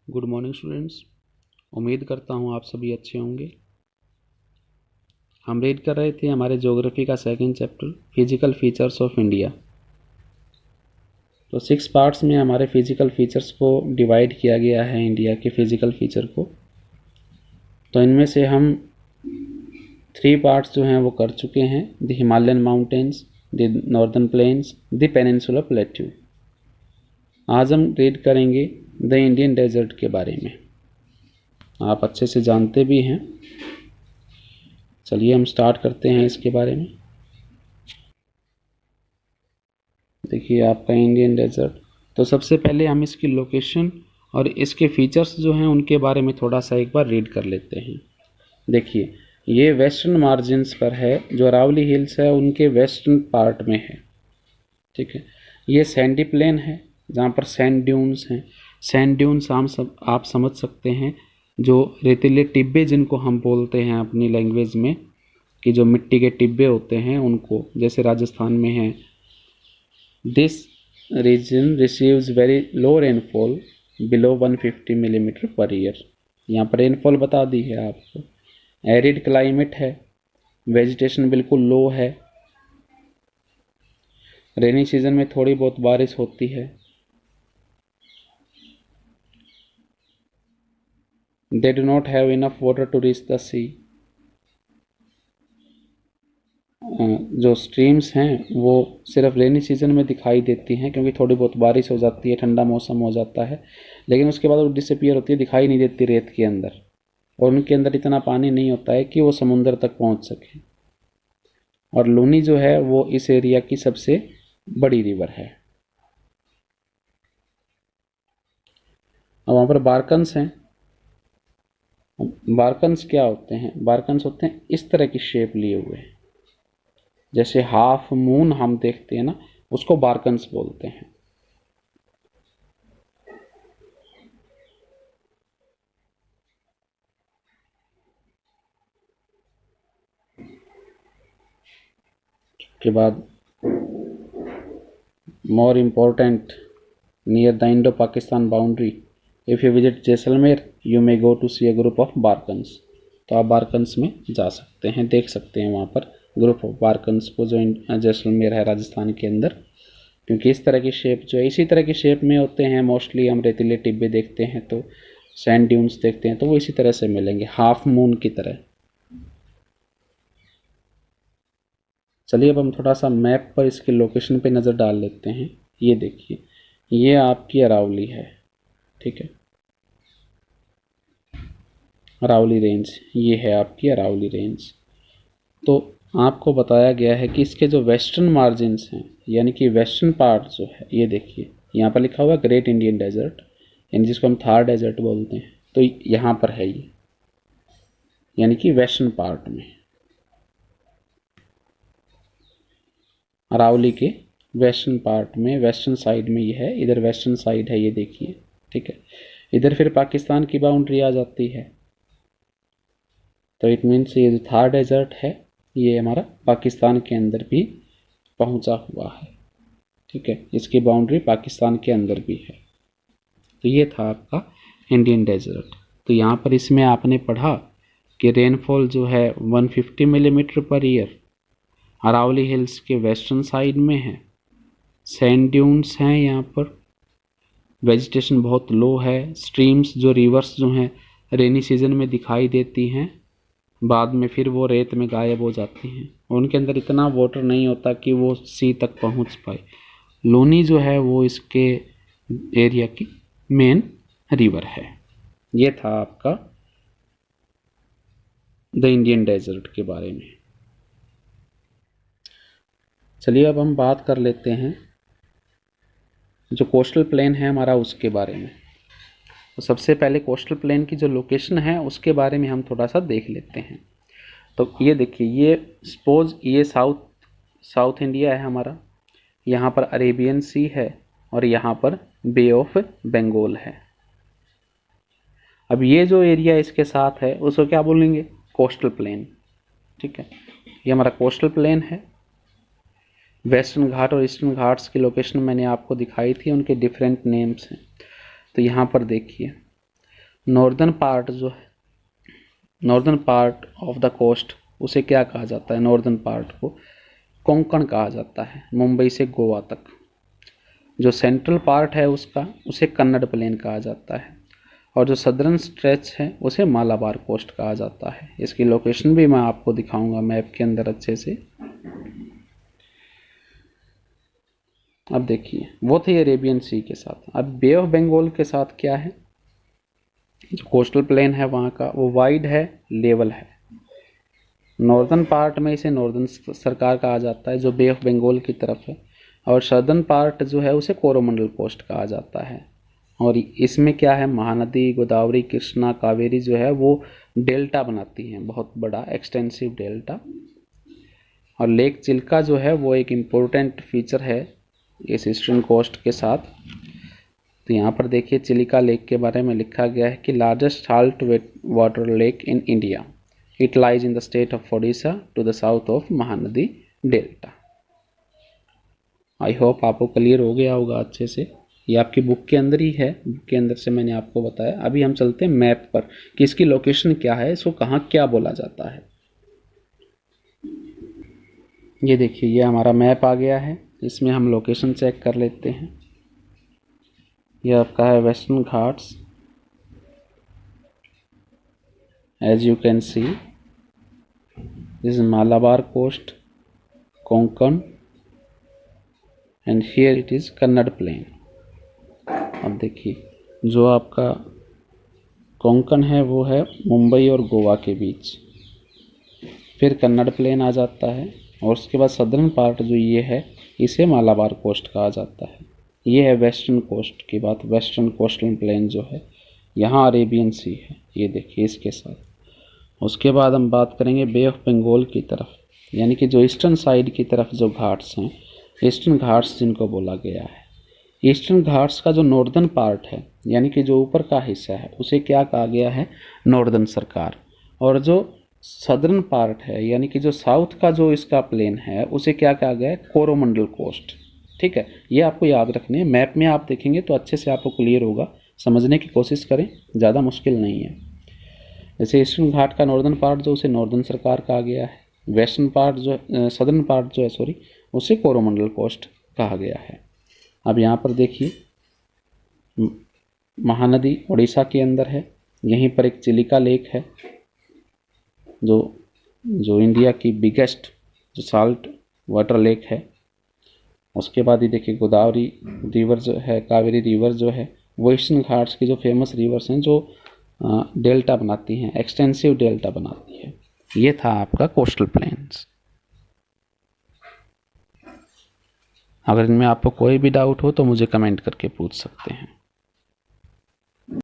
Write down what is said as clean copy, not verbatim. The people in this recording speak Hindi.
Good morning students. उम्मीद करता हूँ आप सभी अच्छे होंगे। हम रीड कर रहे थे हमारे ज्योग्राफी का second chapter physical features of India. तो 6 पार्ट्स में हमारे फिजिकल फीचर्स को डिवाइड किया गया है, इंडिया के फिजिकल फीचर को। तो इनमें से हम 3 पार्ट्स जो हैं वो कर चुके हैं, the Himalayan mountains, the northern plains, the peninsular plateau. आज हम रीड करेंगे द इंडियन डेजर्ट के बारे में। आप अच्छे से जानते भी हैं। चलिए हम स्टार्ट करते हैं इसके बारे में। देखिए आपका इंडियन डेजर्ट। तो सबसे पहले हम इसकी लोकेशन और इसके फीचर्स जो हैं उनके बारे में थोड़ा सा एक बार रीड कर लेते हैं। देखिए ये वेस्टर्न मार्जिन्स पर है, जो अरावली हिल्स है उनके वेस्टर्न पार्ट में है। ठीक है, ये सैंडी प्लेन है जहाँ पर सैंड ड्यून्स हैं। सैंड ड्यून्स आप समझ सकते हैं, जो रेतीले टिब्बे जिनको हम बोलते हैं अपनी लैंग्वेज में, कि जो मिट्टी के टिब्बे होते हैं उनको, जैसे राजस्थान में हैं। This region receives very low rainfall below 150 millimetre per year. यहाँ पर रेनफॉल बता दी है आपको। एरिड क्लाइमेट है, वेजिटेशन बिल्कुल लो है, रेनी सीजन में थोड़ी बहुत बारिश होती है। They do not have enough water to reach the sea. जो स्ट्रीम्स हैं वो सिर्फ रेनी सीजन में दिखाई देती हैं, क्योंकि थोड़ी बहुत बारिश हो जाती है, ठंडा मौसम हो जाता है, लेकिन उसके बाद वो डिसअपीयर होती है, दिखाई नहीं देती रेत के अंदर, और उनके अंदर इतना पानी नहीं होता है कि वो समुंदर तक पहुंच सके। और लूनी जो है वो इस एरिया की सबसे बड़ी रिवर है। अब वहाँ पर बारकन्स हैं। बारकन्स क्या होते हैं? बारकन्स होते हैं इस तरह की शेप लिए हुए, जैसे हाफ मून हम देखते हैं ना, उसको बारकन्स बोलते हैं। के बाद more important, near the Indo Pakistan boundary, if you visit Jaisalmer you may go to see a group of barchans. तो आप बारकन्स में जा सकते हैं, देख सकते हैं वहाँ पर ग्रुप ऑफ बारकन्स को, जो जैसलमेर है राजस्थान के अंदर। क्योंकि इस तरह की शेप जो है इसी तरह की शेप में होते हैं मोस्टली। हम रेतीले टिब्बे देखते हैं तो सैंड ड्यून्स देखते हैं तो वो इसी तरह से मिलेंगे, हाफ मून की तरह। चलिए अब हम थोड़ा सा मैप पर इसके लोकेशन पे नज़र डाल लेते हैं। ये देखिए, ये आपकी अरावली है। ठीक है, अरावली रेंज, ये है आपकी अरावली रेंज। तो आपको बताया गया है कि इसके जो वेस्टर्न मार्जिन्स हैं, यानी कि वेस्टर्न पार्ट जो है, ये देखिए यहाँ पर लिखा हुआ है ग्रेट इंडियन डेजर्ट, यानी जिसको हम थार डेजर्ट बोलते हैं। तो यहाँ पर है ये, यानी कि वेस्टर्न पार्ट में, अरावली के वेस्टर्न पार्ट में, वेस्टर्न साइड में ये है। इधर वेस्टर्न साइड है, ये देखिए। ठीक है, इधर फिर पाकिस्तान की बाउंड्री आ जाती है। तो इट मीन्स ये जो थार डेजर्ट है ये हमारा पाकिस्तान के अंदर भी पहुंचा हुआ है। ठीक है, इसकी बाउंड्री पाकिस्तान के अंदर भी है। तो ये था आपका इंडियन डेजर्ट। तो यहाँ पर इसमें आपने पढ़ा कि रेनफॉल जो है 150 millimetre per year, Aravalli hills के वेस्टर्न साइड में है, सैंड ड्यून्स हैं यहाँ पर, वेजिटेशन बहुत लो है, स्ट्रीम्स जो रिवर्स जो हैं रेनी सीजन में दिखाई देती हैं, बाद में फिर वो रेत में गायब हो जाती हैं, उनके अंदर इतना वाटर नहीं होता कि वो सी तक पहुंच पाए। लूनी जो है वो इसके एरिया की मेन रिवर है। ये था आपका द इंडियन डेजर्ट के बारे में। चलिए अब हम बात कर लेते हैं जो कोस्टल प्लेन है हमारा, उसके बारे में। तो सबसे पहले कोस्टल प्लेन की जो लोकेशन है उसके बारे में हम थोड़ा सा देख लेते हैं। तो ये देखिए, ये सपोज ये साउथ इंडिया है हमारा, यहाँ पर अरेबियन सी है और यहाँ पर बे ऑफ बंगाल है। अब ये जो एरिया इसके साथ है उसको क्या बोलेंगे? Coastal plain. ठीक है, ये हमारा कोस्टल प्लेन है। वेस्टर्न घाट और ईस्टर्न घाट्स की लोकेशन मैंने आपको दिखाई थी, उनके डिफरेंट नेम्स हैं। तो यहाँ पर देखिए, नॉर्दर्न पार्ट जो है, northern part of the coast, उसे क्या कहा जाता है? नॉर्दर्न पार्ट को कोंकण कहा जाता है, मुंबई से गोवा तक। जो सेंट्रल पार्ट है उसका, उसे कन्नड़ प्लेन कहा जाता है, और जो सदर्न स्ट्रेच है उसे मालाबार कोस्ट कहा जाता है। इसकी लोकेशन भी मैं आपको दिखाऊंगा मैप के अंदर अच्छे से। अब देखिए, वो थे अरेबियन सी के साथ। अब बे ऑफ बंगाल के साथ क्या है? जो कोस्टल प्लेन है वहाँ का, वो वाइड है, लेवल है। नॉर्दर्न पार्ट में इसे नॉर्दर्न सरकार कहा जाता है, जो बे ऑफ बंगाल की तरफ है, और सदर्न पार्ट जो है उसे कोरोमंडल कोस्ट कहा जाता है। और इसमें क्या है, महानदी, गोदावरी, कृष्णा, कावेरी जो है वो डेल्टा बनाती हैं, बहुत बड़ा एक्सटेंसिव डेल्टा। और लेक चिल्का जो है वो एक इम्पोर्टेंट फीचर है इस ईस्टर्न कोस्ट के साथ। तो यहाँ पर देखिए, चिलिका लेक के बारे में लिखा गया है कि largest salt water lake in India, it lies in the state of Odisha to the south of Mahanadi delta. I hope आपको क्लियर हो गया होगा अच्छे से। ये आपकी बुक के अंदर ही है, बुक के अंदर से मैंने आपको बताया। अभी हम चलते हैं मैप पर कि इसकी लोकेशन क्या है, इसको कहाँ क्या बोला जाता है। ये देखिए, ये हमारा मैप आ गया है, इसमें हम लोकेशन चेक कर लेते हैं। ये आपका है western Ghats, as you can see this is Malabar coast, Konkan, and here it is Kannada plain. अब देखिए, जो आपका कोंकण है वो है मुंबई और गोवा के बीच, फिर कन्नड़ प्लेन आ जाता है, और उसके बाद सदर्न पार्ट जो ये है इसे मालाबार कोस्ट कहा जाता है। ये है वेस्टर्न कोस्ट की बात, वेस्टर्न कोस्टल प्लेन जो है, यहाँ अरेबियन सी है, ये देखिए इसके साथ। उसके बाद हम बात करेंगे बे ऑफ बंगाल की तरफ, यानी कि जो ईस्टर्न साइड की तरफ जो घाट्स हैं, ईस्टर्न घाट्स जिनको बोला गया है। ईस्टर्न घाट्स का जो नॉर्दर्न पार्ट है, यानी कि जो ऊपर का हिस्सा है, उसे क्या कहा गया है? नॉर्दर्न सरकार। और जो सदर्न पार्ट है, यानी कि जो साउथ का जो इसका प्लेन है, उसे क्या कहा गया है? कोरोमंडल कोस्ट। ठीक है, ये आपको याद रखने हैं। मैप में आप देखेंगे तो अच्छे से आपको क्लियर होगा, समझने की कोशिश करें, ज़्यादा मुश्किल नहीं है। जैसे ईस्टर्न घाट का नॉर्दर्न पार्ट जो, उसे नॉर्दर्न सरकार कहा गया है। वेस्टर्न पार्ट जो, सदर्न पार्ट जो है सॉरी, उसे कोरोमंडल कोस्ट कहा गया है। अब यहाँ पर देखिए, महानदी उड़ीसा के अंदर है, यहीं पर एक चिलिका लेक है, जो इंडिया की बिगेस्ट जो साल्ट वाटर लेक है। उसके बाद ही देखिए, गोदावरी रिवर जो है, कावेरी रिवर जो है, वो ईस्टर्न घाट्स की जो फेमस रिवर्स हैं, जो डेल्टा बनाती हैं, एक्सटेंसिव डेल्टा बनाती है। ये था आपका कोस्टल प्लेन्स। अगर इनमें आपको कोई भी डाउट हो तो मुझे कमेंट करके पूछ सकते हैं।